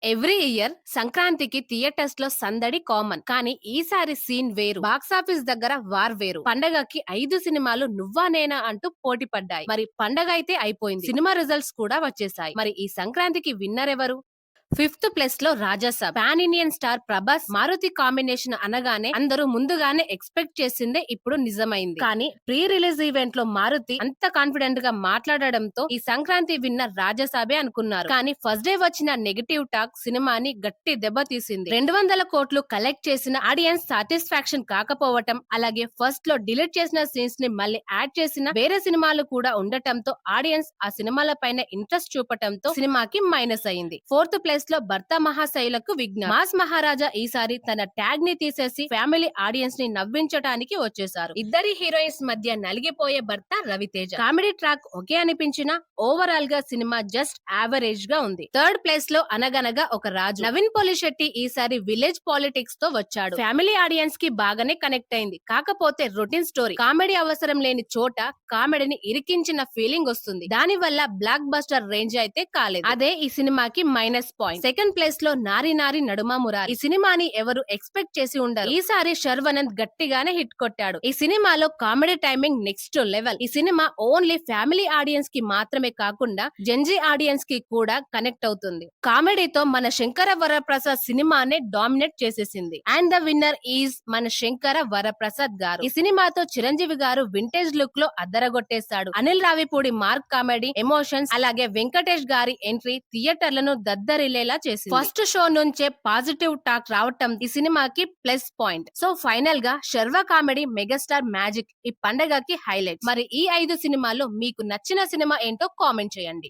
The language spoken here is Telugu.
ఎవ్రీ ఇయర్ సంక్రాంతికి థియేటర్స్ లో సందడి కామన్. కానీ ఈసారి సీన్ వేరు. బాక్సాఫీస్ దగ్గర వార్ వేరు. పండగకి 5 సినిమాలు నువ్వా నేనా అంటూ పోటీ పడ్డాయి. మరి పండగ అయితే అయిపోయింది, సినిమా రిజల్ట్స్ కూడా వచ్చేసాయి. మరి ఈ సంక్రాంతికి విన్నర్ ఎవరు? ఫిఫ్త్ ప్లేస్ లో Rajasaab. Pan Indian star Prabhas Maruthi combination అనగానే అందరూ ముందుగానే ఎక్స్పెక్ట్ చేసిందే ఇప్పుడు నిజమైంది. కానీ ప్రీ రిలీజ్ ఈవెంట్ లో మారుతి అంత కాన్ఫిడెంట్ గా మాట్లాడడంతో ఈ సంక్రాంతి విన్నర్ రాజాసాబే అనుకున్నారు. కానీ ఫస్ట్ డే వచ్చిన నెగటివ్ టాక్ సినిమాని గట్టి దెబ్బ తీసింది. 200 కోట్లు కలెక్ట్ చేసిన ఆడియన్స్ సాటిస్ఫాక్షన్ కాకపోవటం, అలాగే ఫస్ట్ లో డిలీట్ చేసిన సీన్స్ ని మళ్ళీ యాడ్ చేసిన వేరే సినిమాలు కూడా ఉండటంతో ఆడియన్స్ ఆ సినిమాల పైన ఇంట్రెస్ట్ చూపటంతో సినిమాకి మైనస్ అయింది. ఫోర్త్ ప్లేస్ లో భర్త మహాశైలకు విఘ్న. మాస్ మహారాజా ఈసారి తన ట్యాగ్ ని తీసేసి ఫ్యామిలీ ఆడియన్స్ ని నవ్వించడానికి వచ్చేసారు. ఇద్దరి హీరోయిన్స్ మధ్య నలిగిపోయే భర్త రవితేజ. కామెడీ ట్రాక్ ఒకే అనిపించినా ఓవరాల్ గా సినిమా జస్ట్ యావరేజ్ గా ఉంది. థర్డ్ ప్లేస్ లో అనగనగా ఒక రాజు. నవీన్ పోలిశెట్టి ఈసారి విలేజ్ పాలిటిక్స్ తో వచ్చాడు. ఫ్యామిలీ ఆడియన్స్ కి బాగానే కనెక్ట్ అయింది. కాకపోతే రొటీన్ స్టోరీ, కామెడీ అవసరం లేని చోట కామెడీని ఇరికించిన ఫీలింగ్ వస్తుంది. దాని వల్ల బ్లాక్ బస్టర్ రేంజ్ అయితే కాలేదు. అదే ఈ సినిమాకి మైనస్ పాయింట్. సెకండ్ ప్లేస్ లో నారి నారి నడుమ మురారి. ఈ సినిమాని ఎవరు ఎక్స్పెక్ట్ చేసి ఉండరు. ఈసారి శర్వనంద్ గట్టిగానే హిట్ కొట్టాడు. ఈ సినిమాలో కామెడీ టైమింగ్ నెక్స్ట్ లెవెల్. ఈ సినిమా ఓన్లీ ఫ్యామిలీ ఆడియన్స్ కి మాత్రమే కాకుండా జెన్జీ ఆడియన్స్ కి కూడా కనెక్ట్ అవుతుంది. కామెడీతో మన శంకర వరప్రసాద్ సినిమానే డామినేట్ చేసేసింది. అండ్ ద విన్నర్ ఈజ్ మన శంకర వరప్రసాద్ గారు. ఈ సినిమాతో చిరంజీవి గారు వింటేజ్ లుక్ లో అద్దరగొట్టేశాడు. Anil Ravipudi mark comedy, emotions, అలాగే వెంకటేష్ గారి ఎంట్రీ థియేటర్లను దద్దరిల్లేలా చేసింది. ఫస్ట్ షో నుంచే పాజిటివ్ టాక్ రావటం ఈ సినిమాకి ప్లస్ పాయింట్. సో ఫైనల్ గా శర్వ కామెడీ, మెగాస్టార్ మ్యాజిక్ ఈ పండగకి హైలైట్. మరి ఈ 5 సినిమాల్లో మీకు నచ్చిన సినిమా ఏంటో కామెంట్ చేయండి.